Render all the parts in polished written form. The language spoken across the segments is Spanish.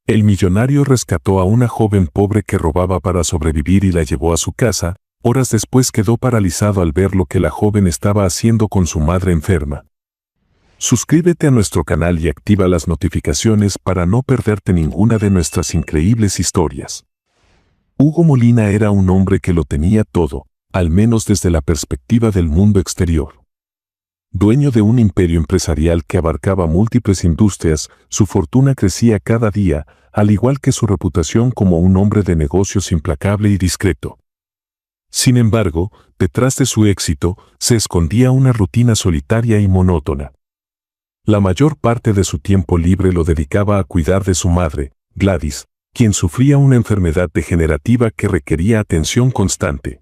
El millonario rescató a una joven pobre que robaba para sobrevivir y la llevó a su casa. Horas después quedó paralizado al ver lo que la joven estaba haciendo con su madre enferma. Suscríbete a nuestro canal y activa las notificaciones para no perderte ninguna de nuestras increíbles historias. Hugo Molina era un hombre que lo tenía todo, al menos desde la perspectiva del mundo exterior. Dueño de un imperio empresarial que abarcaba múltiples industrias, su fortuna crecía cada día, al igual que su reputación como un hombre de negocios implacable y discreto. Sin embargo, detrás de su éxito, se escondía una rutina solitaria y monótona. La mayor parte de su tiempo libre lo dedicaba a cuidar de su madre, Gladys, quien sufría una enfermedad degenerativa que requería atención constante.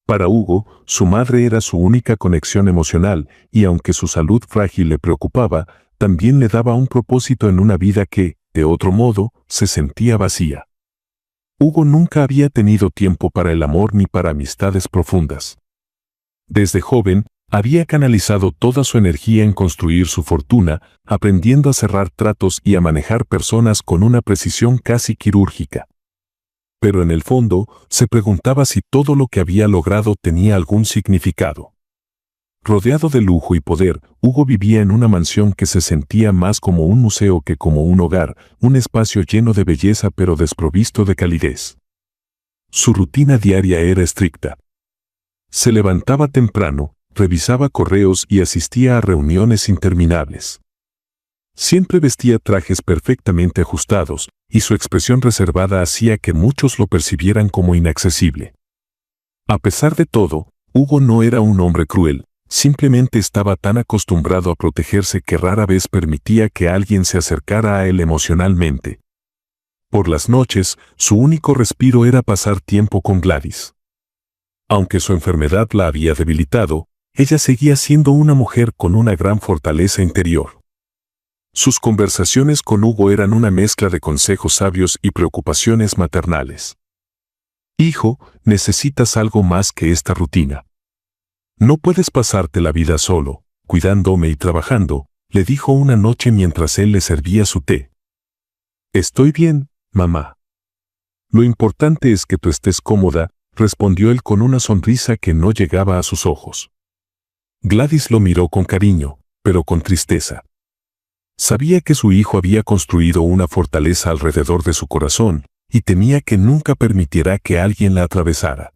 Para Hugo, su madre era su única conexión emocional, y aunque su salud frágil le preocupaba, también le daba un propósito en una vida que, de otro modo, se sentía vacía. Hugo nunca había tenido tiempo para el amor ni para amistades profundas. Desde joven, había canalizado toda su energía en construir su fortuna, aprendiendo a cerrar tratos y a manejar personas con una precisión casi quirúrgica. Pero en el fondo, se preguntaba si todo lo que había logrado tenía algún significado. Rodeado de lujo y poder, Hugo vivía en una mansión que se sentía más como un museo que como un hogar, un espacio lleno de belleza pero desprovisto de calidez. Su rutina diaria era estricta. Se levantaba temprano, revisaba correos y asistía a reuniones interminables. Siempre vestía trajes perfectamente ajustados, y su expresión reservada hacía que muchos lo percibieran como inaccesible. A pesar de todo, Hugo no era un hombre cruel, simplemente estaba tan acostumbrado a protegerse que rara vez permitía que alguien se acercara a él emocionalmente. Por las noches, su único respiro era pasar tiempo con Gladys. Aunque su enfermedad la había debilitado, ella seguía siendo una mujer con una gran fortaleza interior. Sus conversaciones con Hugo eran una mezcla de consejos sabios y preocupaciones maternales. «Hijo, necesitas algo más que esta rutina. No puedes pasarte la vida solo, cuidándome y trabajando», le dijo una noche mientras él le servía su té. «Estoy bien, mamá. Lo importante es que tú estés cómoda», respondió él con una sonrisa que no llegaba a sus ojos. Gladys lo miró con cariño, pero con tristeza. Sabía que su hijo había construido una fortaleza alrededor de su corazón, y temía que nunca permitiera que alguien la atravesara.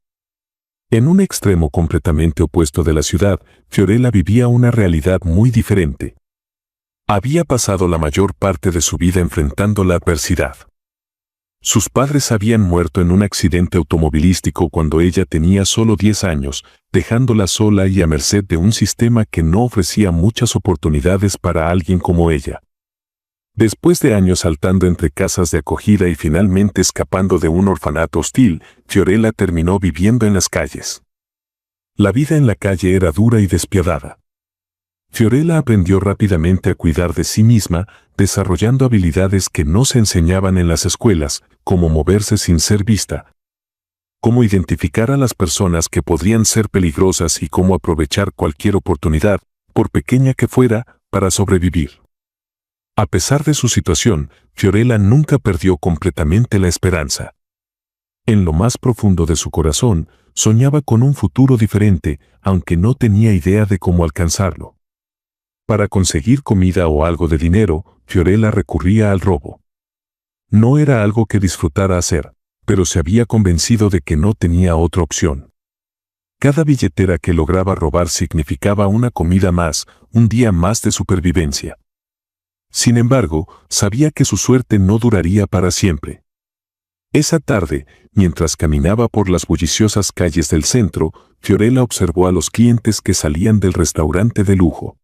En un extremo completamente opuesto de la ciudad, Fiorella vivía una realidad muy diferente. Había pasado la mayor parte de su vida enfrentando la adversidad. Sus padres habían muerto en un accidente automovilístico cuando ella tenía solo 10 años, dejándola sola y a merced de un sistema que no ofrecía muchas oportunidades para alguien como ella. Después de años saltando entre casas de acogida y finalmente escapando de un orfanato hostil, Fiorella terminó viviendo en las calles. La vida en la calle era dura y despiadada. Fiorella aprendió rápidamente a cuidar de sí misma, desarrollando habilidades que no se enseñaban en las escuelas, como moverse sin ser vista, cómo identificar a las personas que podrían ser peligrosas y cómo aprovechar cualquier oportunidad, por pequeña que fuera, para sobrevivir. A pesar de su situación, Fiorella nunca perdió completamente la esperanza. En lo más profundo de su corazón, soñaba con un futuro diferente, aunque no tenía idea de cómo alcanzarlo. Para conseguir comida o algo de dinero, Fiorella recurría al robo. No era algo que disfrutara hacer, pero se había convencido de que no tenía otra opción. Cada billetera que lograba robar significaba una comida más, un día más de supervivencia. Sin embargo, sabía que su suerte no duraría para siempre. Esa tarde, mientras caminaba por las bulliciosas calles del centro, Fiorella observó a los clientes que salían del restaurante de lujo.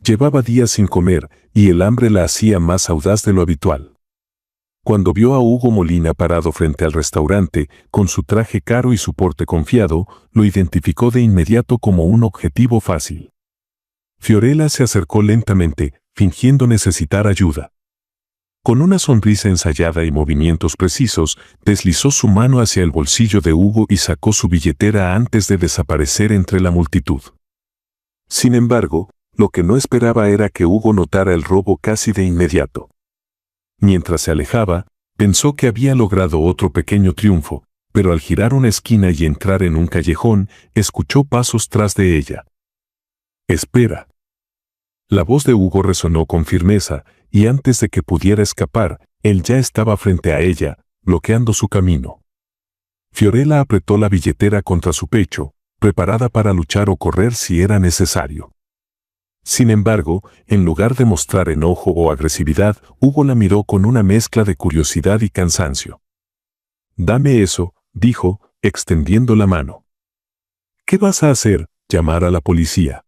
Llevaba días sin comer, y el hambre la hacía más audaz de lo habitual. Cuando vio a Hugo Molina parado frente al restaurante, con su traje caro y su porte confiado, lo identificó de inmediato como un objetivo fácil. Fiorella se acercó lentamente, fingiendo necesitar ayuda. Con una sonrisa ensayada y movimientos precisos, deslizó su mano hacia el bolsillo de Hugo y sacó su billetera antes de desaparecer entre la multitud. Sin embargo, lo que no esperaba era que Hugo notara el robo casi de inmediato. Mientras se alejaba, pensó que había logrado otro pequeño triunfo, pero al girar una esquina y entrar en un callejón, escuchó pasos tras de ella. «Espera». La voz de Hugo resonó con firmeza, y antes de que pudiera escapar, él ya estaba frente a ella, bloqueando su camino. Fiorella apretó la billetera contra su pecho, preparada para luchar o correr si era necesario. Sin embargo, en lugar de mostrar enojo o agresividad, Hugo la miró con una mezcla de curiosidad y cansancio. «Dame eso», dijo, extendiendo la mano. «¿Qué vas a hacer? ¿Llamar a la policía?»,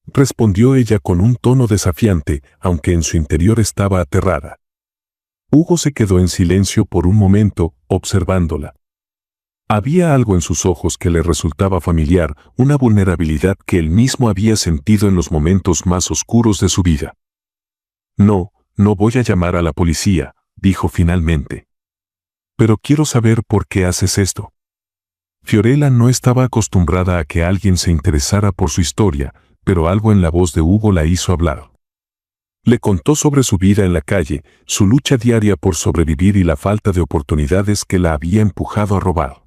respondió ella con un tono desafiante, aunque en su interior estaba aterrada. Hugo se quedó en silencio por un momento, observándola. Había algo en sus ojos que le resultaba familiar, una vulnerabilidad que él mismo había sentido en los momentos más oscuros de su vida. «No, no voy a llamar a la policía», dijo finalmente. «Pero quiero saber por qué haces esto». Fiorella no estaba acostumbrada a que alguien se interesara por su historia, pero algo en la voz de Hugo la hizo hablar. Le contó sobre su vida en la calle, su lucha diaria por sobrevivir y la falta de oportunidades que la había empujado a robar.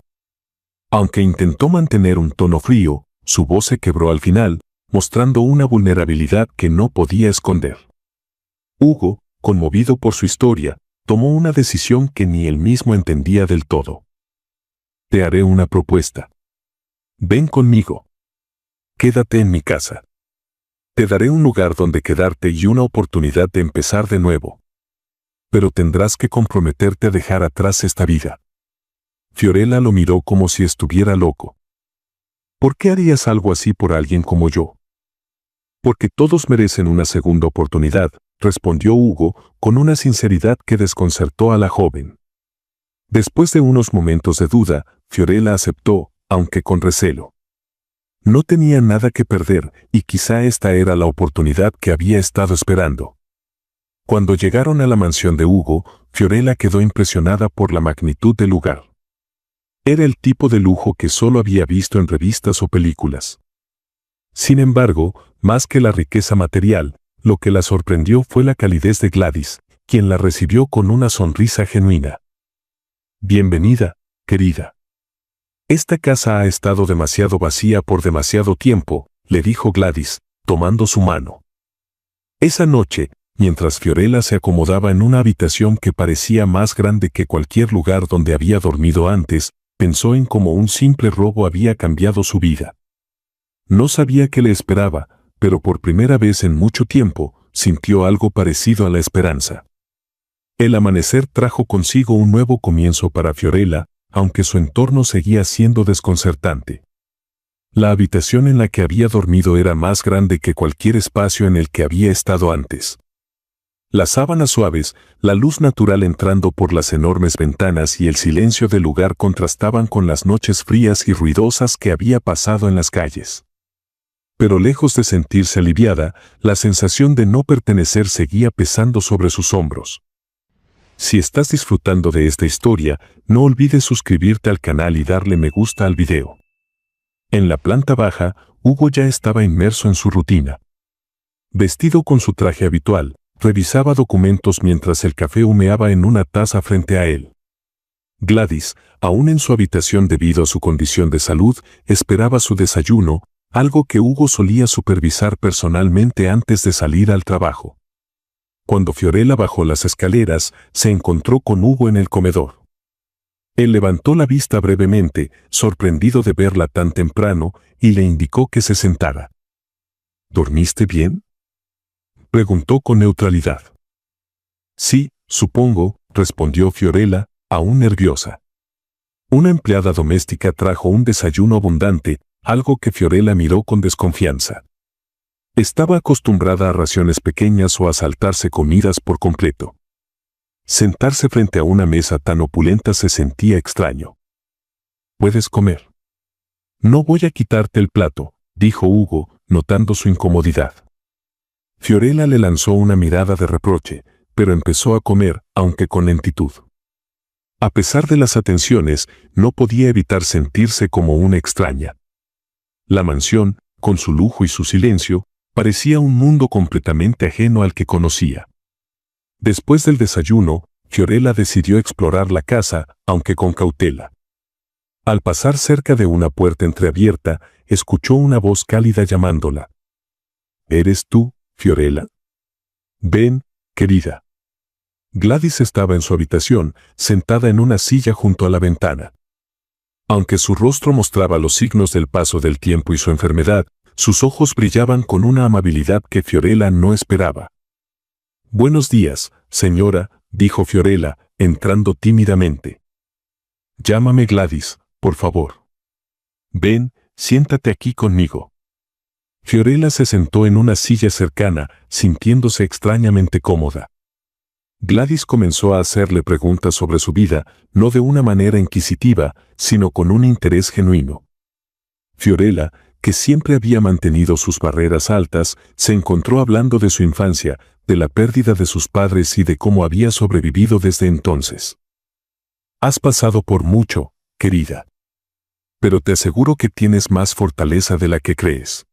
Aunque intentó mantener un tono frío, su voz se quebró al final, mostrando una vulnerabilidad que no podía esconder. Hugo, conmovido por su historia, tomó una decisión que ni él mismo entendía del todo. «Te haré una propuesta. Ven conmigo. Quédate en mi casa. Te daré un lugar donde quedarte y una oportunidad de empezar de nuevo. Pero tendrás que comprometerte a dejar atrás esta vida». Fiorella lo miró como si estuviera loco. «¿Por qué harías algo así por alguien como yo?». «Porque todos merecen una segunda oportunidad», respondió Hugo, con una sinceridad que desconcertó a la joven. Después de unos momentos de duda, Fiorella aceptó, aunque con recelo. No tenía nada que perder, y quizá esta era la oportunidad que había estado esperando. Cuando llegaron a la mansión de Hugo, Fiorella quedó impresionada por la magnitud del lugar. Era el tipo de lujo que solo había visto en revistas o películas. Sin embargo, más que la riqueza material, lo que la sorprendió fue la calidez de Gladys, quien la recibió con una sonrisa genuina. «Bienvenida, querida. Esta casa ha estado demasiado vacía por demasiado tiempo», le dijo Gladys, tomando su mano. Esa noche, mientras Fiorella se acomodaba en una habitación que parecía más grande que cualquier lugar donde había dormido antes, pensó en cómo un simple robo había cambiado su vida. No sabía qué le esperaba, pero por primera vez en mucho tiempo, sintió algo parecido a la esperanza. El amanecer trajo consigo un nuevo comienzo para Fiorella, aunque su entorno seguía siendo desconcertante. La habitación en la que había dormido era más grande que cualquier espacio en el que había estado antes. Las sábanas suaves, la luz natural entrando por las enormes ventanas y el silencio del lugar contrastaban con las noches frías y ruidosas que había pasado en las calles. Pero lejos de sentirse aliviada, la sensación de no pertenecer seguía pesando sobre sus hombros. Si estás disfrutando de esta historia, no olvides suscribirte al canal y darle me gusta al video. En la planta baja, Hugo ya estaba inmerso en su rutina. Vestido con su traje habitual, revisaba documentos mientras el café humeaba en una taza frente a él. Gladys, aún en su habitación debido a su condición de salud, esperaba su desayuno, algo que Hugo solía supervisar personalmente antes de salir al trabajo. Cuando Fiorella bajó las escaleras, se encontró con Hugo en el comedor. Él levantó la vista brevemente, sorprendido de verla tan temprano, y le indicó que se sentara. «¿Dormiste bien?», preguntó con neutralidad. «Sí, supongo», respondió Fiorella, aún nerviosa. Una empleada doméstica trajo un desayuno abundante, algo que Fiorella miró con desconfianza. Estaba acostumbrada a raciones pequeñas o a saltarse comidas por completo. Sentarse frente a una mesa tan opulenta se sentía extraño. «Puedes comer». «No voy a quitarte el plato», dijo Hugo, notando su incomodidad. Fiorella le lanzó una mirada de reproche, pero empezó a comer, aunque con lentitud. A pesar de las atenciones, no podía evitar sentirse como una extraña. La mansión, con su lujo y su silencio, parecía un mundo completamente ajeno al que conocía. Después del desayuno, Fiorella decidió explorar la casa, aunque con cautela. Al pasar cerca de una puerta entreabierta, escuchó una voz cálida llamándola. ¿Eres tú, Fiorella? Ven, querida. Gladys estaba en su habitación, sentada en una silla junto a la ventana. Aunque su rostro mostraba los signos del paso del tiempo y su enfermedad, sus ojos brillaban con una amabilidad que Fiorella no esperaba. Buenos días, señora, dijo Fiorella, entrando tímidamente. Llámame Gladys, por favor. Ven, siéntate aquí conmigo. Fiorella se sentó en una silla cercana, sintiéndose extrañamente cómoda. Gladys comenzó a hacerle preguntas sobre su vida, no de una manera inquisitiva, sino con un interés genuino. Fiorella, que siempre había mantenido sus barreras altas, se encontró hablando de su infancia, de la pérdida de sus padres y de cómo había sobrevivido desde entonces. Has pasado por mucho, querida. Pero te aseguro que tienes más fortaleza de la que crees.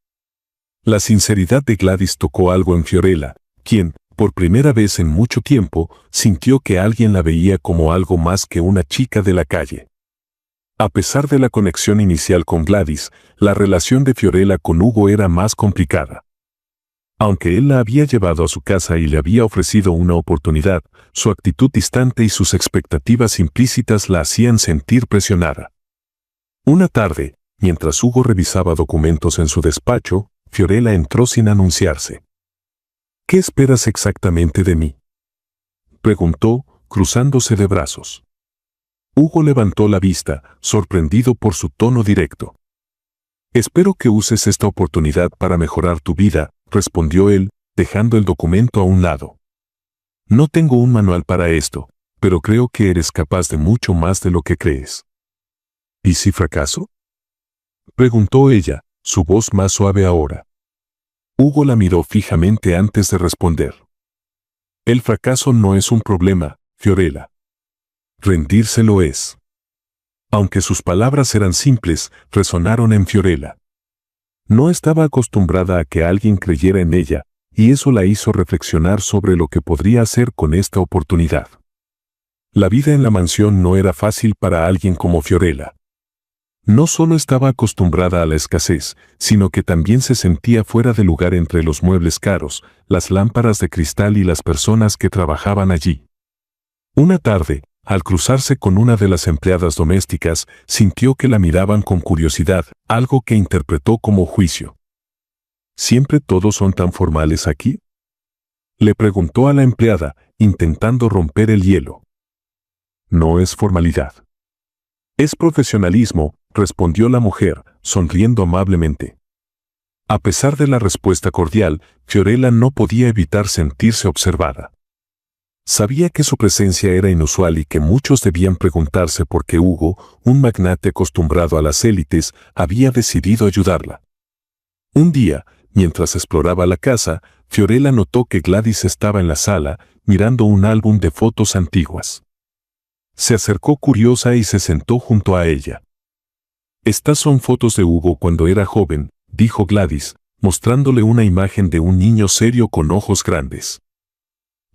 La sinceridad de Gladys tocó algo en Fiorella, quien, por primera vez en mucho tiempo, sintió que alguien la veía como algo más que una chica de la calle. A pesar de la conexión inicial con Gladys, la relación de Fiorella con Hugo era más complicada. Aunque él la había llevado a su casa y le había ofrecido una oportunidad, su actitud distante y sus expectativas implícitas la hacían sentir presionada. Una tarde, mientras Hugo revisaba documentos en su despacho, Fiorella entró sin anunciarse. ¿Qué esperas exactamente de mí?, preguntó, cruzándose de brazos. Hugo levantó la vista, sorprendido por su tono directo. Espero que uses esta oportunidad para mejorar tu vida, respondió él, dejando el documento a un lado. No tengo un manual para esto, pero creo que eres capaz de mucho más de lo que crees. ¿Y si fracaso?, preguntó ella, su voz más suave ahora. Hugo la miró fijamente antes de responder. El fracaso no es un problema, Fiorella. Rendirse lo es. Aunque sus palabras eran simples, resonaron en Fiorella. No estaba acostumbrada a que alguien creyera en ella, y eso la hizo reflexionar sobre lo que podría hacer con esta oportunidad. La vida en la mansión no era fácil para alguien como Fiorella. No solo estaba acostumbrada a la escasez, sino que también se sentía fuera de lugar entre los muebles caros, las lámparas de cristal y las personas que trabajaban allí. Una tarde, al cruzarse con una de las empleadas domésticas, sintió que la miraban con curiosidad, algo que interpretó como juicio. ¿Siempre todos son tan formales aquí?, le preguntó a la empleada, intentando romper el hielo. No es formalidad. Es profesionalismo, respondió la mujer, sonriendo amablemente. A pesar de la respuesta cordial, Fiorella no podía evitar sentirse observada. Sabía que su presencia era inusual y que muchos debían preguntarse por qué Hugo, un magnate acostumbrado a las élites, había decidido ayudarla. Un día, mientras exploraba la casa, Fiorella notó que Gladys estaba en la sala, mirando un álbum de fotos antiguas. Se acercó curiosa y se sentó junto a ella. Estas son fotos de Hugo cuando era joven, dijo Gladys, mostrándole una imagen de un niño serio con ojos grandes.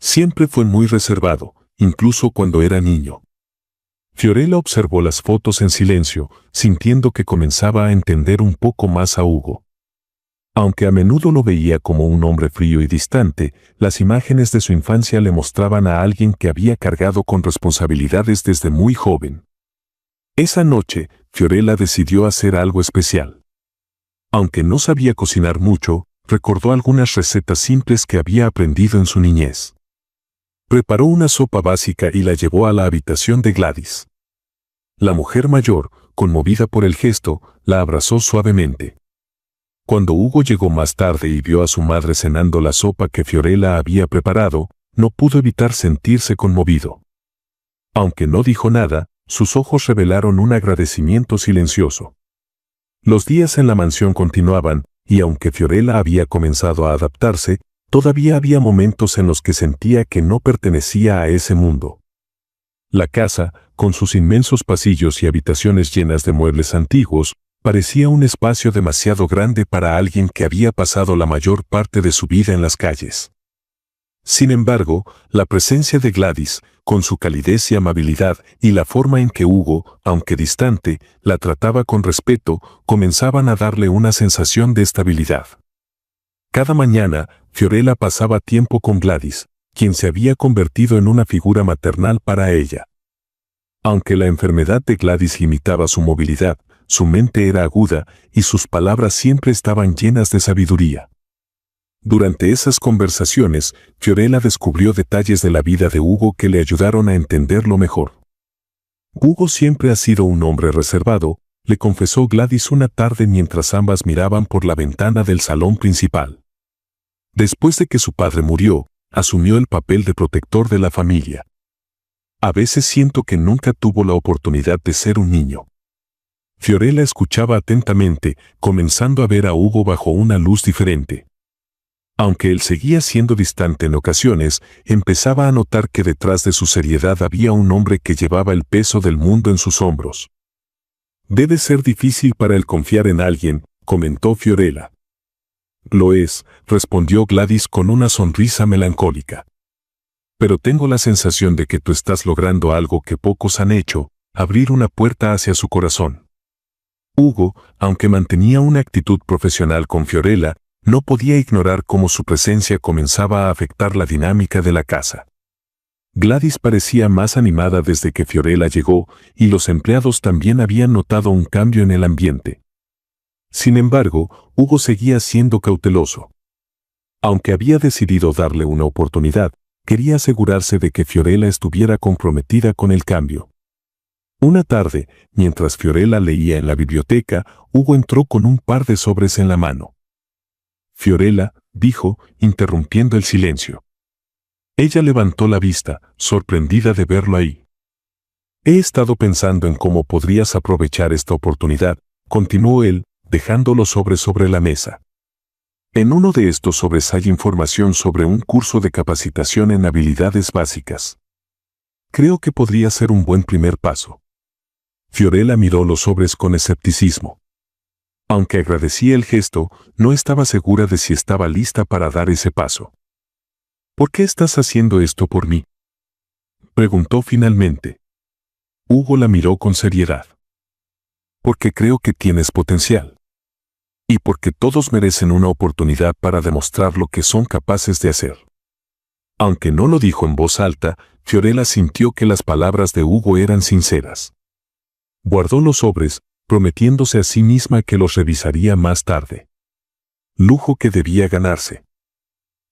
Siempre fue muy reservado, incluso cuando era niño. Fiorella observó las fotos en silencio, sintiendo que comenzaba a entender un poco más a Hugo. Aunque a menudo lo veía como un hombre frío y distante, las imágenes de su infancia le mostraban a alguien que había cargado con responsabilidades desde muy joven. Esa noche, Fiorella decidió hacer algo especial. Aunque no sabía cocinar mucho, recordó algunas recetas simples que había aprendido en su niñez. Preparó una sopa básica y la llevó a la habitación de Gladys. La mujer mayor, conmovida por el gesto, la abrazó suavemente. Cuando Hugo llegó más tarde y vio a su madre cenando la sopa que Fiorella había preparado, no pudo evitar sentirse conmovido. Aunque no dijo nada, sus ojos revelaron un agradecimiento silencioso. Los días en la mansión continuaban, y aunque Fiorella había comenzado a adaptarse, todavía había momentos en los que sentía que no pertenecía a ese mundo. La casa, con sus inmensos pasillos y habitaciones llenas de muebles antiguos, parecía un espacio demasiado grande para alguien que había pasado la mayor parte de su vida en las calles. Sin embargo, la presencia de Gladys, con su calidez y amabilidad, y la forma en que Hugo, aunque distante, la trataba con respeto, comenzaban a darle una sensación de estabilidad. Cada mañana, Fiorella pasaba tiempo con Gladys, quien se había convertido en una figura maternal para ella. Aunque la enfermedad de Gladys limitaba su movilidad, su mente era aguda y sus palabras siempre estaban llenas de sabiduría. Durante esas conversaciones, Fiorella descubrió detalles de la vida de Hugo que le ayudaron a entenderlo mejor. Hugo siempre ha sido un hombre reservado, le confesó Gladys una tarde mientras ambas miraban por la ventana del salón principal. Después de que su padre murió, asumió el papel de protector de la familia. A veces siento que nunca tuvo la oportunidad de ser un niño. Fiorella escuchaba atentamente, comenzando a ver a Hugo bajo una luz diferente. Aunque él seguía siendo distante en ocasiones, empezaba a notar que detrás de su seriedad había un hombre que llevaba el peso del mundo en sus hombros. Debe ser difícil para él confiar en alguien, comentó Fiorella. Lo es, respondió Gladys con una sonrisa melancólica. Pero tengo la sensación de que tú estás logrando algo que pocos han hecho, abrir una puerta hacia su corazón. Hugo, aunque mantenía una actitud profesional con Fiorella, no podía ignorar cómo su presencia comenzaba a afectar la dinámica de la casa. Gladys parecía más animada desde que Fiorella llegó, y los empleados también habían notado un cambio en el ambiente. Sin embargo, Hugo seguía siendo cauteloso. Aunque había decidido darle una oportunidad, quería asegurarse de que Fiorella estuviera comprometida con el cambio. Una tarde, mientras Fiorella leía en la biblioteca, Hugo entró con un par de sobres en la mano. Fiorella, dijo, interrumpiendo el silencio. Ella levantó la vista, sorprendida de verlo ahí. He estado pensando en cómo podrías aprovechar esta oportunidad, continuó él, dejando los sobres sobre la mesa. En uno de estos sobres hay información sobre un curso de capacitación en habilidades básicas. Creo que podría ser un buen primer paso. Fiorella miró los sobres con escepticismo. Aunque agradecía el gesto, no estaba segura de si estaba lista para dar ese paso. ¿Por qué estás haciendo esto por mí?, preguntó finalmente. Hugo la miró con seriedad. Porque creo que tienes potencial. Y porque todos merecen una oportunidad para demostrar lo que son capaces de hacer. Aunque no lo dijo en voz alta, Fiorella sintió que las palabras de Hugo eran sinceras. Guardó los sobres, prometiéndose a sí misma que los revisaría más tarde. Lujo que debía ganarse.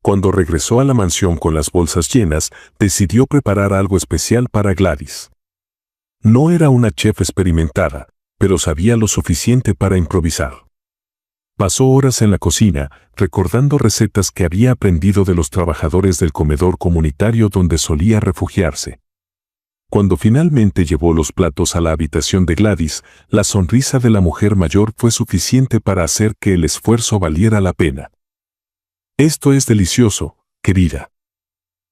Cuando regresó a la mansión con las bolsas llenas, decidió preparar algo especial para Gladys. No era una chef experimentada, pero sabía lo suficiente para improvisar. Pasó horas en la cocina, recordando recetas que había aprendido de los trabajadores del comedor comunitario donde solía refugiarse. Cuando finalmente llevó los platos a la habitación de Gladys, la sonrisa de la mujer mayor fue suficiente para hacer que el esfuerzo valiera la pena. Esto es delicioso, querida.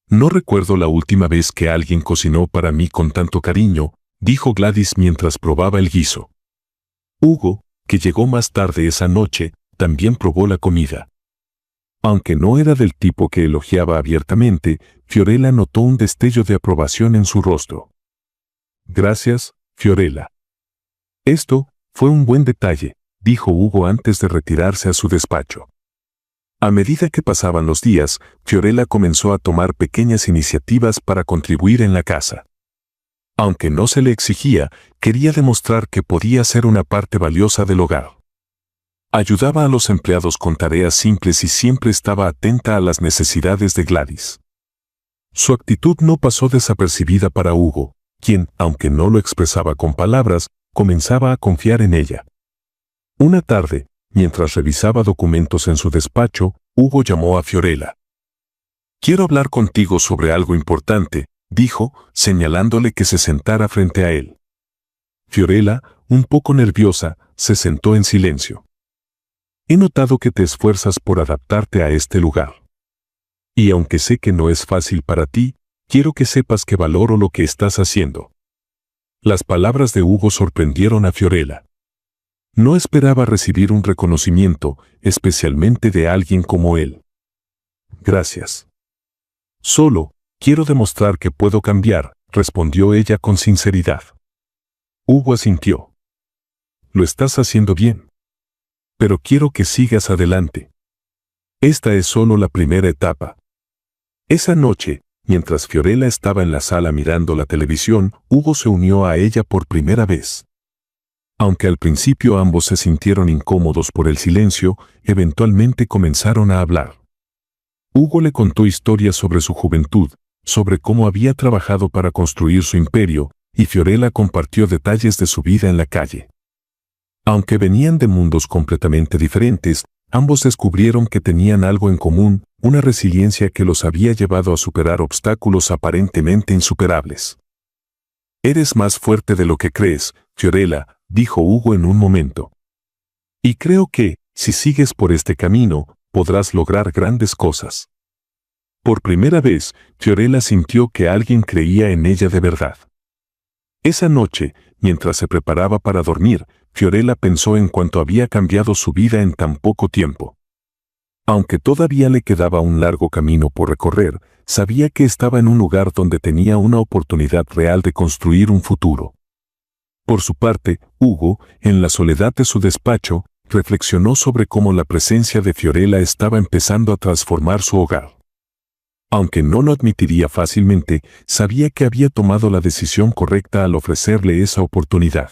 No recuerdo la última vez que alguien cocinó para mí con tanto cariño, dijo Gladys mientras probaba el guiso. Hugo, que llegó más tarde esa noche, también probó la comida. Aunque no era del tipo que elogiaba abiertamente, Fiorella notó un destello de aprobación en su rostro. Gracias, Fiorella. Esto fue un buen detalle, dijo Hugo antes de retirarse a su despacho. A medida que pasaban los días, Fiorella comenzó a tomar pequeñas iniciativas para contribuir en la casa. Aunque no se le exigía, quería demostrar que podía ser una parte valiosa del hogar. Ayudaba a los empleados con tareas simples y siempre estaba atenta a las necesidades de Gladys. Su actitud no pasó desapercibida para Hugo, quien, aunque no lo expresaba con palabras, comenzaba a confiar en ella. Una tarde, mientras revisaba documentos en su despacho, Hugo llamó a Fiorella. «Quiero hablar contigo sobre algo importante», dijo, señalándole que se sentara frente a él. Fiorella, un poco nerviosa, se sentó en silencio. He notado que te esfuerzas por adaptarte a este lugar. Y aunque sé que no es fácil para ti, quiero que sepas que valoro lo que estás haciendo. Las palabras de Hugo sorprendieron a Fiorella. No esperaba recibir un reconocimiento, especialmente de alguien como él. Gracias. Solo, quiero demostrar que puedo cambiar, respondió ella con sinceridad. Hugo asintió. Lo estás haciendo bien. Pero quiero que sigas adelante. Esta es solo la primera etapa. Esa noche, mientras Fiorella estaba en la sala mirando la televisión, Hugo se unió a ella por primera vez. Aunque al principio ambos se sintieron incómodos por el silencio, eventualmente comenzaron a hablar. Hugo le contó historias sobre su juventud, sobre cómo había trabajado para construir su imperio, y Fiorella compartió detalles de su vida en la calle. Aunque venían de mundos completamente diferentes, ambos descubrieron que tenían algo en común, una resiliencia que los había llevado a superar obstáculos aparentemente insuperables. Eres más fuerte de lo que crees, Fiorella, dijo Hugo en un momento. Y creo que, si sigues por este camino, podrás lograr grandes cosas. Por primera vez, Fiorella sintió que alguien creía en ella de verdad. Esa noche, mientras se preparaba para dormir, Fiorella pensó en cuánto había cambiado su vida en tan poco tiempo. Aunque todavía le quedaba un largo camino por recorrer, sabía que estaba en un lugar donde tenía una oportunidad real de construir un futuro. Por su parte, Hugo, en la soledad de su despacho, reflexionó sobre cómo la presencia de Fiorella estaba empezando a transformar su hogar. Aunque no lo admitiría fácilmente, sabía que había tomado la decisión correcta al ofrecerle esa oportunidad.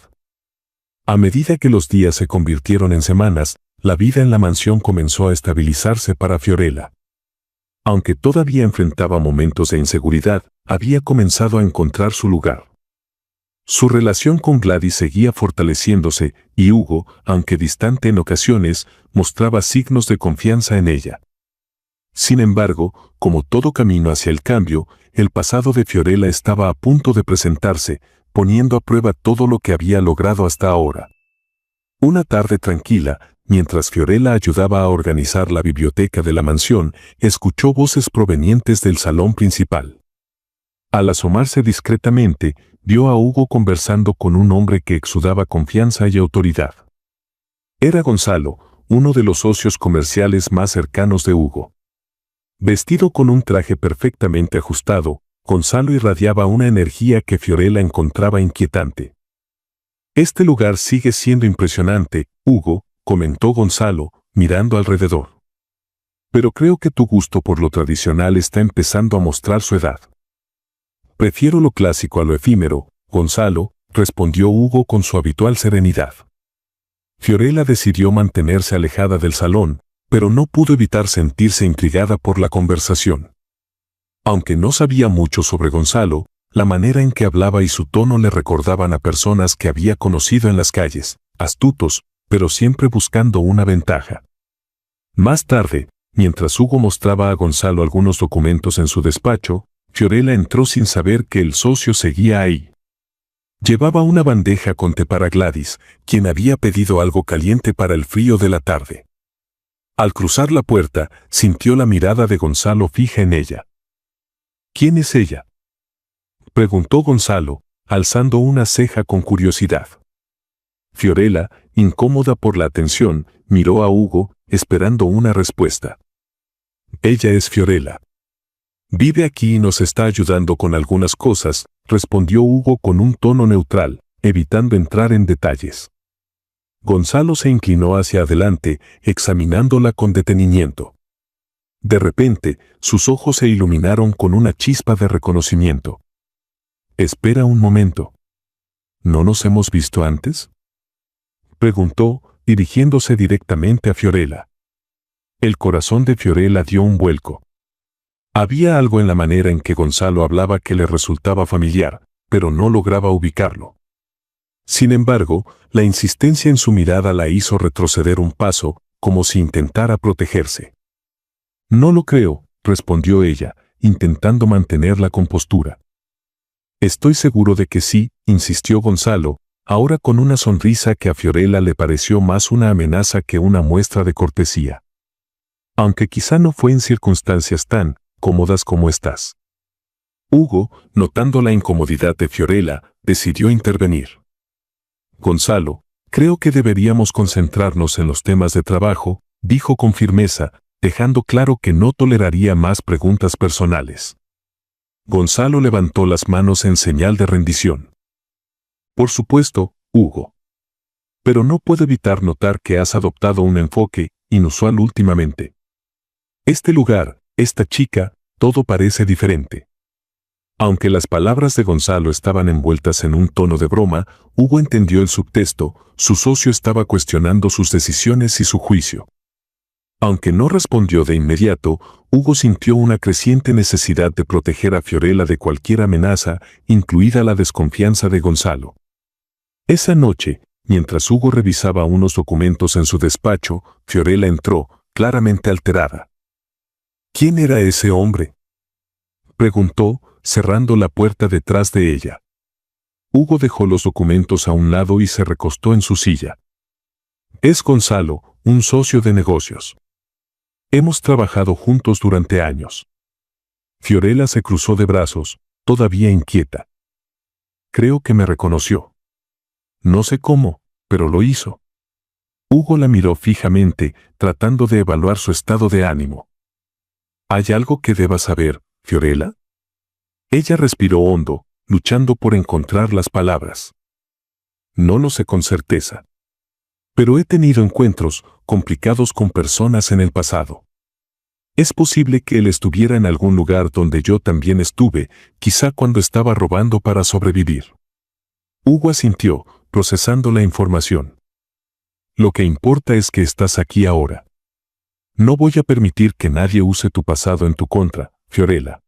A medida que los días se convirtieron en semanas, la vida en la mansión comenzó a estabilizarse para Fiorella. Aunque todavía enfrentaba momentos de inseguridad, había comenzado a encontrar su lugar. Su relación con Gladys seguía fortaleciéndose y Hugo, aunque distante en ocasiones, mostraba signos de confianza en ella. Sin embargo, como todo camino hacia el cambio, el pasado de Fiorella estaba a punto de presentarse, poniendo a prueba todo lo que había logrado hasta ahora. Una tarde tranquila, mientras Fiorella ayudaba a organizar la biblioteca de la mansión, escuchó voces provenientes del salón principal. Al asomarse discretamente, vio a Hugo conversando con un hombre que exudaba confianza y autoridad. Era Gonzalo, uno de los socios comerciales más cercanos de Hugo. Vestido con un traje perfectamente ajustado, Gonzalo irradiaba una energía que Fiorella encontraba inquietante. «Este lugar sigue siendo impresionante, Hugo», comentó Gonzalo, mirando alrededor. «Pero creo que tu gusto por lo tradicional está empezando a mostrar su edad». «Prefiero lo clásico a lo efímero, Gonzalo», respondió Hugo con su habitual serenidad. Fiorella decidió mantenerse alejada del salón, pero no pudo evitar sentirse intrigada por la conversación. Aunque no sabía mucho sobre Gonzalo, la manera en que hablaba y su tono le recordaban a personas que había conocido en las calles, astutos, pero siempre buscando una ventaja. Más tarde, mientras Hugo mostraba a Gonzalo algunos documentos en su despacho, Fiorella entró sin saber que el socio seguía ahí. Llevaba una bandeja con té para Gladys, quien había pedido algo caliente para el frío de la tarde. Al cruzar la puerta, sintió la mirada de Gonzalo fija en ella. «¿Quién es ella?», preguntó Gonzalo, alzando una ceja con curiosidad. Fiorella, incómoda por la atención, miró a Hugo, esperando una respuesta. «Ella es Fiorella. Vive aquí y nos está ayudando con algunas cosas», respondió Hugo con un tono neutral, evitando entrar en detalles. Gonzalo se inclinó hacia adelante, examinándola con detenimiento. De repente, sus ojos se iluminaron con una chispa de reconocimiento. «Espera un momento. ¿No nos hemos visto antes?», preguntó, dirigiéndose directamente a Fiorella. El corazón de Fiorella dio un vuelco. Había algo en la manera en que Gonzalo hablaba que le resultaba familiar, pero no lograba ubicarlo. Sin embargo, la insistencia en su mirada la hizo retroceder un paso, como si intentara protegerse. «No lo creo», respondió ella, intentando mantener la compostura. «Estoy seguro de que sí», insistió Gonzalo, ahora con una sonrisa que a Fiorella le pareció más una amenaza que una muestra de cortesía. «Aunque quizá no fue en circunstancias tan cómodas como estás». Hugo, notando la incomodidad de Fiorella, decidió intervenir. «Gonzalo, creo que deberíamos concentrarnos en los temas de trabajo», dijo con firmeza, dejando claro que no toleraría más preguntas personales. Gonzalo levantó las manos en señal de rendición. Por supuesto, Hugo. Pero no puedo evitar notar que has adoptado un enfoque inusual últimamente. Este lugar, esta chica, todo parece diferente. Aunque las palabras de Gonzalo estaban envueltas en un tono de broma, Hugo entendió el subtexto. Su socio estaba cuestionando sus decisiones y su juicio. Aunque no respondió de inmediato, Hugo sintió una creciente necesidad de proteger a Fiorella de cualquier amenaza, incluida la desconfianza de Gonzalo. Esa noche, mientras Hugo revisaba unos documentos en su despacho, Fiorella entró, claramente alterada. ¿Quién era ese hombre?, preguntó, cerrando la puerta detrás de ella. Hugo dejó los documentos a un lado y se recostó en su silla. Es Gonzalo, un socio de negocios. Hemos trabajado juntos durante años. Fiorella se cruzó de brazos, todavía inquieta. Creo que me reconoció. No sé cómo, pero lo hizo. Hugo la miró fijamente, tratando de evaluar su estado de ánimo. ¿Hay algo que deba saber, Fiorella? Ella respiró hondo, luchando por encontrar las palabras. No lo sé con certeza. Pero he tenido encuentros complicados con personas en el pasado. Es posible que él estuviera en algún lugar donde yo también estuve, quizá cuando estaba robando para sobrevivir. Hugo asintió, procesando la información. Lo que importa es que estás aquí ahora. No voy a permitir que nadie use tu pasado en tu contra, Fiorella.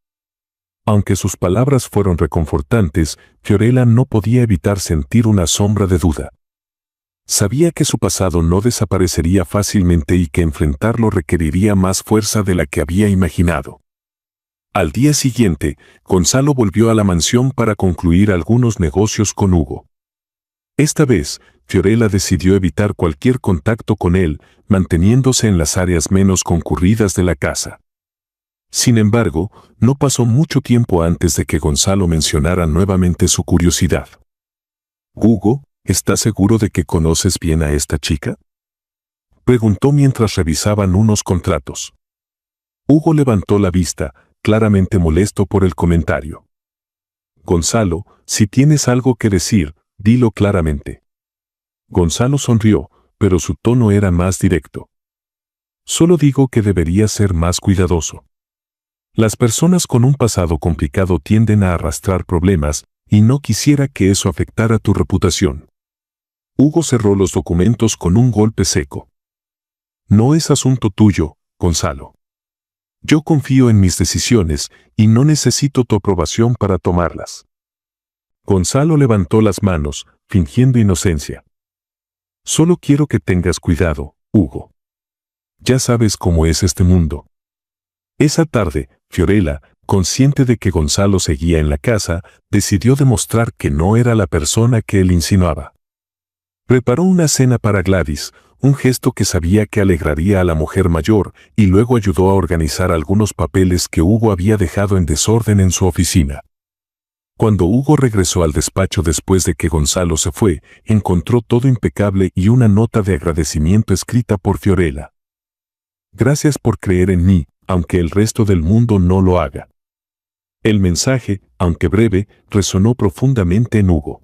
Aunque sus palabras fueron reconfortantes, Fiorella no podía evitar sentir una sombra de duda. Sabía que su pasado no desaparecería fácilmente y que enfrentarlo requeriría más fuerza de la que había imaginado. Al día siguiente, Gonzalo volvió a la mansión para concluir algunos negocios con Hugo. Esta vez, Fiorella decidió evitar cualquier contacto con él, manteniéndose en las áreas menos concurridas de la casa. Sin embargo, no pasó mucho tiempo antes de que Gonzalo mencionara nuevamente su curiosidad. «Hugo, ¿estás seguro de que conoces bien a esta chica?», preguntó mientras revisaban unos contratos. Hugo levantó la vista, claramente molesto por el comentario. «Gonzalo, si tienes algo que decir, dilo claramente». Gonzalo sonrió, pero su tono era más directo. «Solo digo que deberías ser más cuidadoso. Las personas con un pasado complicado tienden a arrastrar problemas, y no quisiera que eso afectara tu reputación». Hugo cerró los documentos con un golpe seco. «No es asunto tuyo, Gonzalo. Yo confío en mis decisiones y no necesito tu aprobación para tomarlas». Gonzalo levantó las manos, fingiendo inocencia. «Solo quiero que tengas cuidado, Hugo. Ya sabes cómo es este mundo». Esa tarde, Fiorella, consciente de que Gonzalo seguía en la casa, decidió demostrar que no era la persona que él insinuaba. Preparó una cena para Gladys, un gesto que sabía que alegraría a la mujer mayor, y luego ayudó a organizar algunos papeles que Hugo había dejado en desorden en su oficina. Cuando Hugo regresó al despacho después de que Gonzalo se fue, encontró todo impecable y una nota de agradecimiento escrita por Fiorella. «Gracias por creer en mí, aunque el resto del mundo no lo haga». El mensaje, aunque breve, resonó profundamente en Hugo.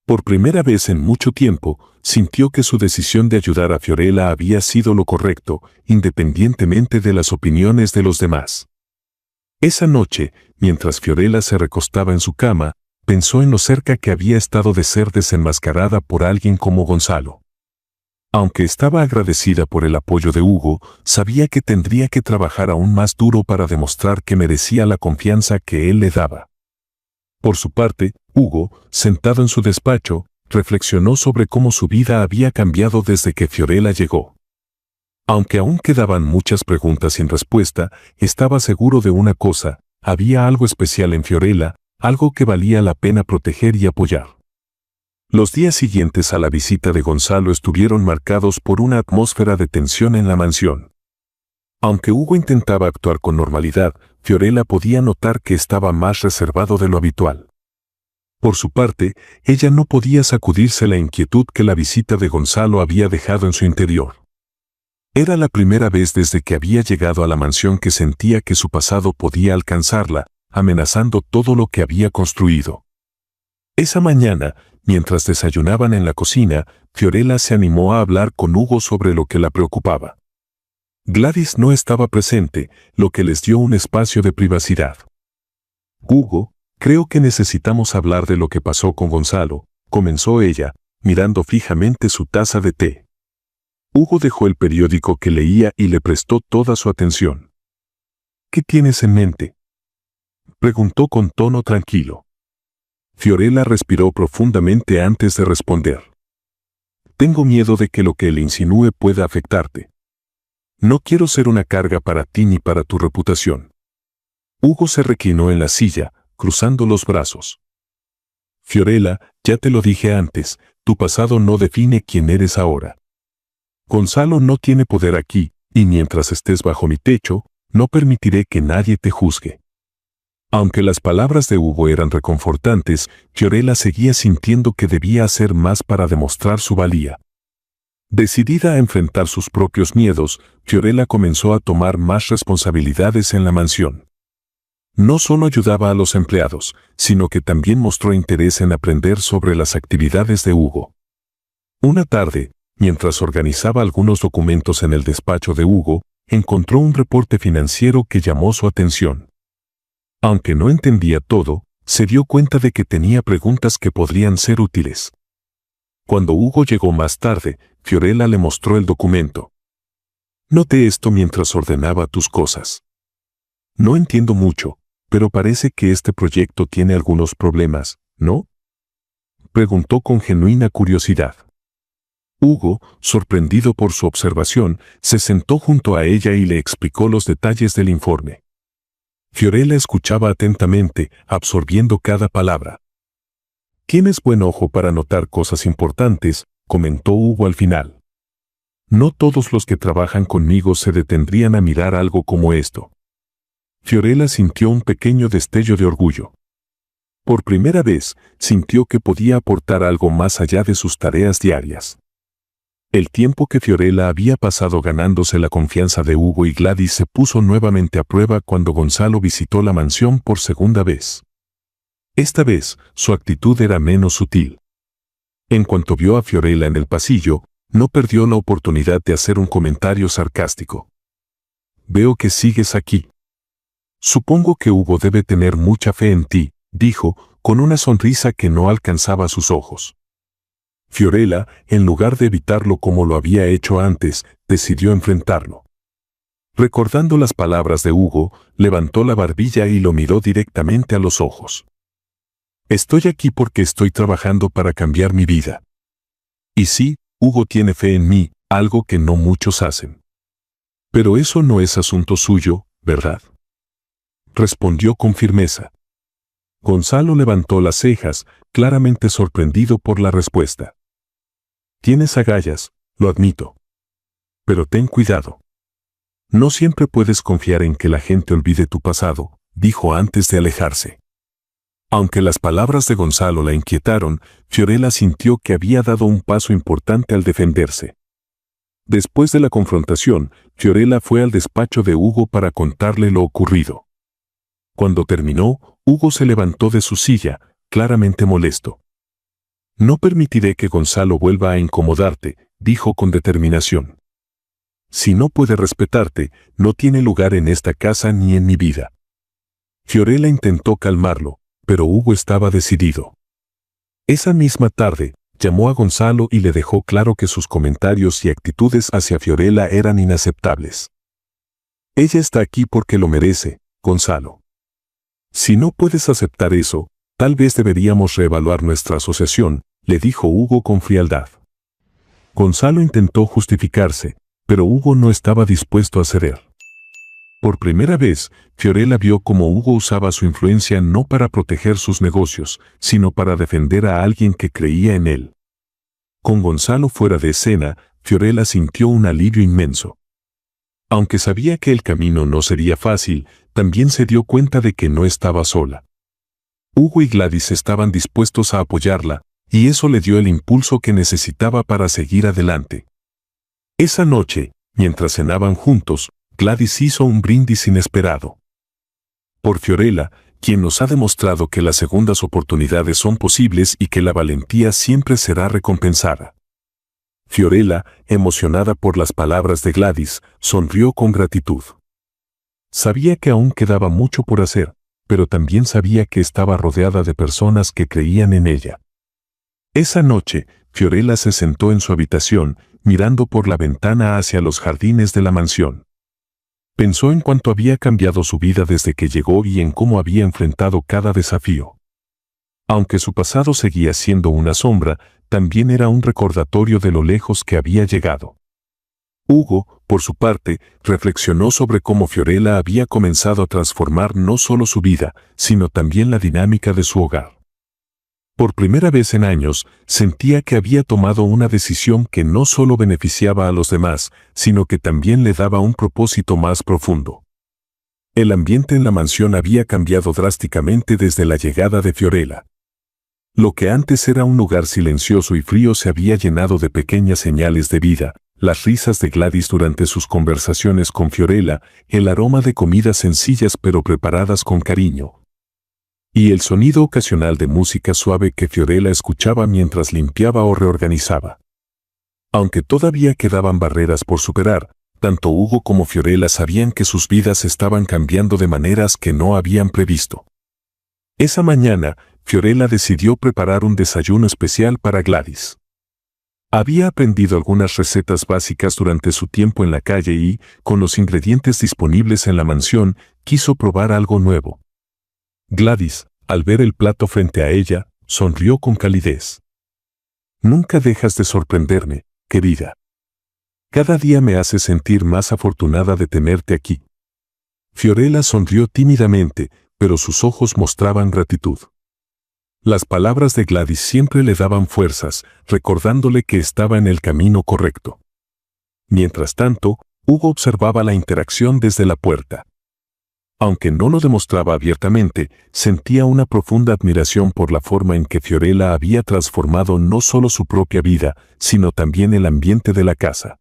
Por primera vez en mucho tiempo, sintió que su decisión de ayudar a Fiorella había sido lo correcto, independientemente de las opiniones de los demás. Esa noche, mientras Fiorella se recostaba en su cama, pensó en lo cerca que había estado de ser desenmascarada por alguien como Gonzalo. Aunque estaba agradecida por el apoyo de Hugo, sabía que tendría que trabajar aún más duro para demostrar que merecía la confianza que él le daba. Por su parte, Hugo, sentado en su despacho, reflexionó sobre cómo su vida había cambiado desde que Fiorella llegó. Aunque aún quedaban muchas preguntas sin respuesta, estaba seguro de una cosa: había algo especial en Fiorella, algo que valía la pena proteger y apoyar. Los días siguientes a la visita de Gonzalo estuvieron marcados por una atmósfera de tensión en la mansión. Aunque Hugo intentaba actuar con normalidad, Fiorella podía notar que estaba más reservado de lo habitual. Por su parte, ella no podía sacudirse la inquietud que la visita de Gonzalo había dejado en su interior. Era la primera vez desde que había llegado a la mansión que sentía que su pasado podía alcanzarla, amenazando todo lo que había construido. Esa mañana, mientras desayunaban en la cocina, Fiorella se animó a hablar con Hugo sobre lo que la preocupaba. Gladys no estaba presente, lo que les dio un espacio de privacidad. Hugo, creo que necesitamos hablar de lo que pasó con Gonzalo, comenzó ella, mirando fijamente su taza de té. Hugo dejó el periódico que leía y le prestó toda su atención. ¿Qué tienes en mente?, preguntó con tono tranquilo. Fiorella respiró profundamente antes de responder. Tengo miedo de que lo que le insinúe pueda afectarte. No quiero ser una carga para ti ni para tu reputación. Hugo se reclinó en la silla, cruzando los brazos. Fiorella, ya te lo dije antes, tu pasado no define quién eres ahora. Gonzalo no tiene poder aquí, y mientras estés bajo mi techo, no permitiré que nadie te juzgue. Aunque las palabras de Hugo eran reconfortantes, Fiorella seguía sintiendo que debía hacer más para demostrar su valía. Decidida a enfrentar sus propios miedos, Fiorella comenzó a tomar más responsabilidades en la mansión. No solo ayudaba a los empleados, sino que también mostró interés en aprender sobre las actividades de Hugo. Una tarde, mientras organizaba algunos documentos en el despacho de Hugo, encontró un reporte financiero que llamó su atención. Aunque no entendía todo, se dio cuenta de que tenía preguntas que podrían ser útiles. Cuando Hugo llegó más tarde, Fiorella le mostró el documento. Noté esto mientras ordenaba tus cosas. No entiendo mucho, pero parece que este proyecto tiene algunos problemas, ¿no?, preguntó con genuina curiosidad. Hugo, sorprendido por su observación, se sentó junto a ella y le explicó los detalles del informe. Fiorella escuchaba atentamente, absorbiendo cada palabra. Tienes buen ojo para notar cosas importantes, comentó Hugo al final. No todos los que trabajan conmigo se detendrían a mirar algo como esto. Fiorella sintió un pequeño destello de orgullo. Por primera vez, sintió que podía aportar algo más allá de sus tareas diarias. El tiempo que Fiorella había pasado ganándose la confianza de Hugo y Gladys se puso nuevamente a prueba cuando Gonzalo visitó la mansión por segunda vez. Esta vez, su actitud era menos sutil. En cuanto vio a Fiorella en el pasillo, no perdió la oportunidad de hacer un comentario sarcástico. Veo que sigues aquí. Supongo que Hugo debe tener mucha fe en ti, dijo, con una sonrisa que no alcanzaba sus ojos. Fiorella, en lugar de evitarlo como lo había hecho antes, decidió enfrentarlo. Recordando las palabras de Hugo, levantó la barbilla y lo miró directamente a los ojos. Estoy aquí porque estoy trabajando para cambiar mi vida. Y sí, Hugo tiene fe en mí, algo que no muchos hacen. Pero eso no es asunto suyo, ¿verdad?, respondió con firmeza. Gonzalo levantó las cejas, claramente sorprendido por la respuesta. Tienes agallas, lo admito. Pero ten cuidado. No siempre puedes confiar en que la gente olvide tu pasado, dijo antes de alejarse. Aunque las palabras de Gonzalo la inquietaron, Fiorella sintió que había dado un paso importante al defenderse. Después de la confrontación, Fiorella fue al despacho de Hugo para contarle lo ocurrido. Cuando terminó, Hugo se levantó de su silla, claramente molesto. No permitiré que Gonzalo vuelva a incomodarte, dijo con determinación. Si no puede respetarte, no tiene lugar en esta casa ni en mi vida. Fiorella intentó calmarlo, pero Hugo estaba decidido. Esa misma tarde, llamó a Gonzalo y le dejó claro que sus comentarios y actitudes hacia Fiorella eran inaceptables. Ella está aquí porque lo merece, Gonzalo. Si no puedes aceptar eso, tal vez deberíamos reevaluar nuestra asociación, le dijo Hugo con frialdad. Gonzalo intentó justificarse, pero Hugo no estaba dispuesto a ceder. Por primera vez, Fiorella vio cómo Hugo usaba su influencia no para proteger sus negocios, sino para defender a alguien que creía en él. Con Gonzalo fuera de escena, Fiorella sintió un alivio inmenso. Aunque sabía que el camino no sería fácil, también se dio cuenta de que no estaba sola. Hugo y Gladys estaban dispuestos a apoyarla, y eso le dio el impulso que necesitaba para seguir adelante. Esa noche, mientras cenaban juntos, Gladys hizo un brindis inesperado. Por Fiorella, quien nos ha demostrado que las segundas oportunidades son posibles y que la valentía siempre será recompensada. Fiorella, emocionada por las palabras de Gladys, sonrió con gratitud. Sabía que aún quedaba mucho por hacer, pero también sabía que estaba rodeada de personas que creían en ella. Esa noche, Fiorella se sentó en su habitación, mirando por la ventana hacia los jardines de la mansión. Pensó en cuánto había cambiado su vida desde que llegó y en cómo había enfrentado cada desafío. Aunque su pasado seguía siendo una sombra, también era un recordatorio de lo lejos que había llegado. Hugo, por su parte, reflexionó sobre cómo Fiorella había comenzado a transformar no solo su vida, sino también la dinámica de su hogar. Por primera vez en años, sentía que había tomado una decisión que no solo beneficiaba a los demás, sino que también le daba un propósito más profundo. El ambiente en la mansión había cambiado drásticamente desde la llegada de Fiorella. Lo que antes era un lugar silencioso y frío se había llenado de pequeñas señales de vida, las risas de Gladys durante sus conversaciones con Fiorella, el aroma de comidas sencillas pero preparadas con cariño, y el sonido ocasional de música suave que Fiorella escuchaba mientras limpiaba o reorganizaba. Aunque todavía quedaban barreras por superar, tanto Hugo como Fiorella sabían que sus vidas estaban cambiando de maneras que no habían previsto. Esa mañana, Fiorella decidió preparar un desayuno especial para Gladys. Había aprendido algunas recetas básicas durante su tiempo en la calle y, con los ingredientes disponibles en la mansión, quiso probar algo nuevo. Gladys, al ver el plato frente a ella, sonrió con calidez. «Nunca dejas de sorprenderme, querida. Cada día me hace sentir más afortunada de tenerte aquí». Fiorella sonrió tímidamente, pero sus ojos mostraban gratitud. Las palabras de Gladys siempre le daban fuerzas, recordándole que estaba en el camino correcto. Mientras tanto, Hugo observaba la interacción desde la puerta. Aunque no lo demostraba abiertamente, sentía una profunda admiración por la forma en que Fiorella había transformado no solo su propia vida, sino también el ambiente de la casa.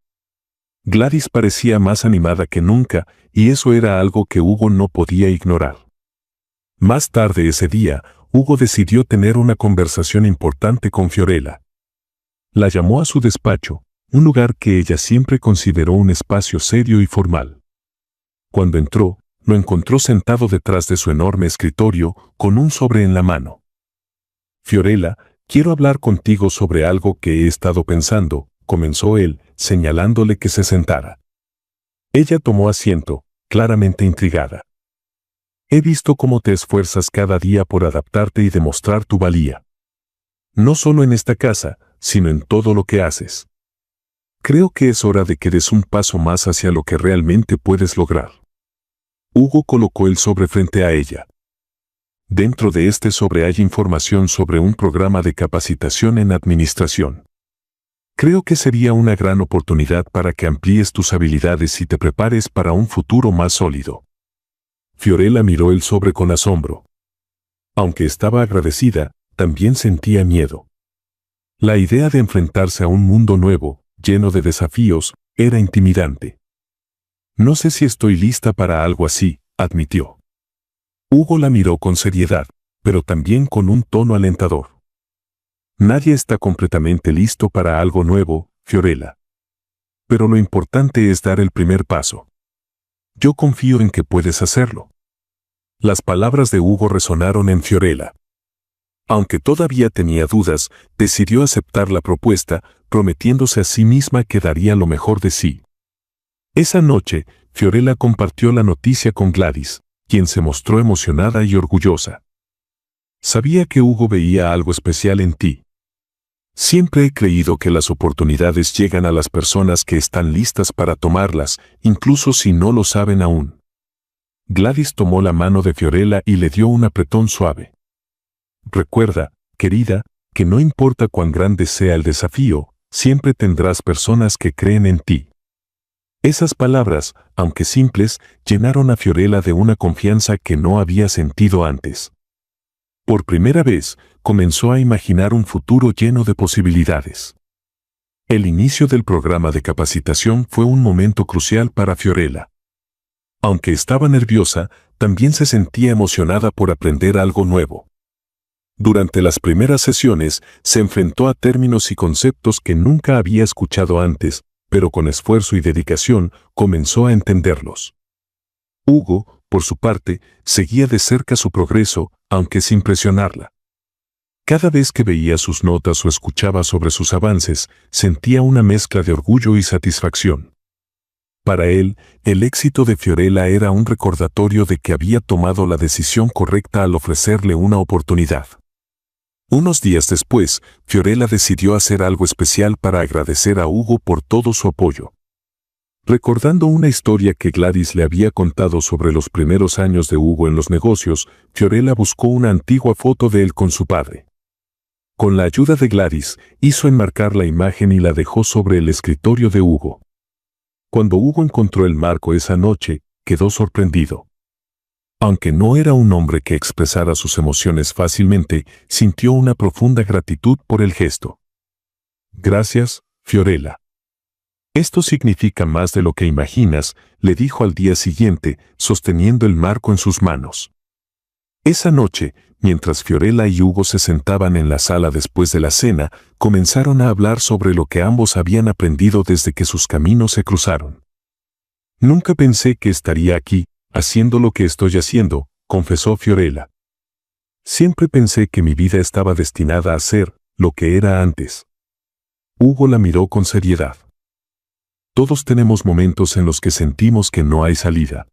Gladys parecía más animada que nunca, y eso era algo que Hugo no podía ignorar. Más tarde ese día, Hugo decidió tener una conversación importante con Fiorella. La llamó a su despacho, un lugar que ella siempre consideró un espacio serio y formal. Cuando entró, lo encontró sentado detrás de su enorme escritorio, con un sobre en la mano. «Fiorella, quiero hablar contigo sobre algo que he estado pensando», comenzó él, señalándole que se sentara. Ella tomó asiento, claramente intrigada. «He visto cómo te esfuerzas cada día por adaptarte y demostrar tu valía. No solo en esta casa, sino en todo lo que haces. Creo que es hora de que des un paso más hacia lo que realmente puedes lograr». Hugo colocó el sobre frente a ella. Dentro de este sobre hay información sobre un programa de capacitación en administración. Creo que sería una gran oportunidad para que amplíes tus habilidades y te prepares para un futuro más sólido. Fiorella miró el sobre con asombro. Aunque estaba agradecida, también sentía miedo. La idea de enfrentarse a un mundo nuevo, lleno de desafíos, era intimidante. «No sé si estoy lista para algo así», admitió. Hugo la miró con seriedad, pero también con un tono alentador. «Nadie está completamente listo para algo nuevo, Fiorella. Pero lo importante es dar el primer paso. Yo confío en que puedes hacerlo». Las palabras de Hugo resonaron en Fiorella. Aunque todavía tenía dudas, decidió aceptar la propuesta, prometiéndose a sí misma que daría lo mejor de sí. Esa noche, Fiorella compartió la noticia con Gladys, quien se mostró emocionada y orgullosa. «Sabía que Hugo veía algo especial en ti. Siempre he creído que las oportunidades llegan a las personas que están listas para tomarlas, incluso si no lo saben aún». Gladys tomó la mano de Fiorella y le dio un apretón suave. «Recuerda, querida, que no importa cuán grande sea el desafío, siempre tendrás personas que creen en ti». Esas palabras, aunque simples, llenaron a Fiorella de una confianza que no había sentido antes. Por primera vez, comenzó a imaginar un futuro lleno de posibilidades. El inicio del programa de capacitación fue un momento crucial para Fiorella. Aunque estaba nerviosa, también se sentía emocionada por aprender algo nuevo. Durante las primeras sesiones, se enfrentó a términos y conceptos que nunca había escuchado antes, pero con esfuerzo y dedicación comenzó a entenderlos. Hugo, por su parte, seguía de cerca su progreso, aunque sin presionarla. Cada vez que veía sus notas o escuchaba sobre sus avances, sentía una mezcla de orgullo y satisfacción. Para él, el éxito de Fiorella era un recordatorio de que había tomado la decisión correcta al ofrecerle una oportunidad. Unos días después, Fiorella decidió hacer algo especial para agradecer a Hugo por todo su apoyo. Recordando una historia que Gladys le había contado sobre los primeros años de Hugo en los negocios, Fiorella buscó una antigua foto de él con su padre. Con la ayuda de Gladys, hizo enmarcar la imagen y la dejó sobre el escritorio de Hugo. Cuando Hugo encontró el marco esa noche, quedó sorprendido. Aunque no era un hombre que expresara sus emociones fácilmente, sintió una profunda gratitud por el gesto. Gracias, Fiorella. Esto significa más de lo que imaginas, le dijo al día siguiente, sosteniendo el marco en sus manos. Esa noche, mientras Fiorella y Hugo se sentaban en la sala después de la cena, comenzaron a hablar sobre lo que ambos habían aprendido desde que sus caminos se cruzaron. Nunca pensé que estaría aquí, haciendo lo que estoy haciendo, confesó Fiorella. Siempre pensé que mi vida estaba destinada a ser lo que era antes. Hugo la miró con seriedad. Todos tenemos momentos en los que sentimos que no hay salida.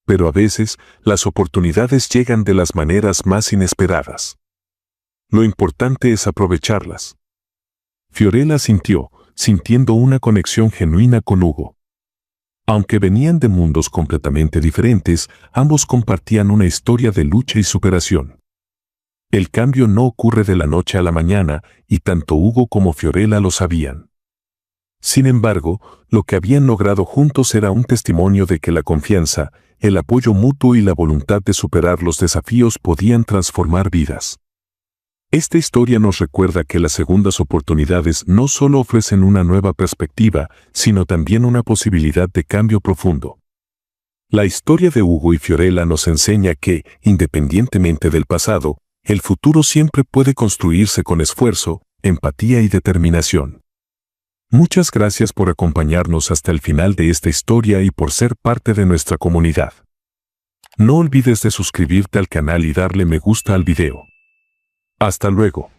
Pero a veces, las oportunidades llegan de las maneras más inesperadas. Lo importante es aprovecharlas. Fiorella sintió, sintiendo una conexión genuina con Hugo. Aunque venían de mundos completamente diferentes, ambos compartían una historia de lucha y superación. El cambio no ocurre de la noche a la mañana, y tanto Hugo como Fiorella lo sabían. Sin embargo, lo que habían logrado juntos era un testimonio de que la confianza, el apoyo mutuo y la voluntad de superar los desafíos podían transformar vidas. Esta historia nos recuerda que las segundas oportunidades no solo ofrecen una nueva perspectiva, sino también una posibilidad de cambio profundo. La historia de Hugo y Fiorella nos enseña que, independientemente del pasado, el futuro siempre puede construirse con esfuerzo, empatía y determinación. Muchas gracias por acompañarnos hasta el final de esta historia y por ser parte de nuestra comunidad. No olvides de suscribirte al canal y darle me gusta al video. Hasta luego.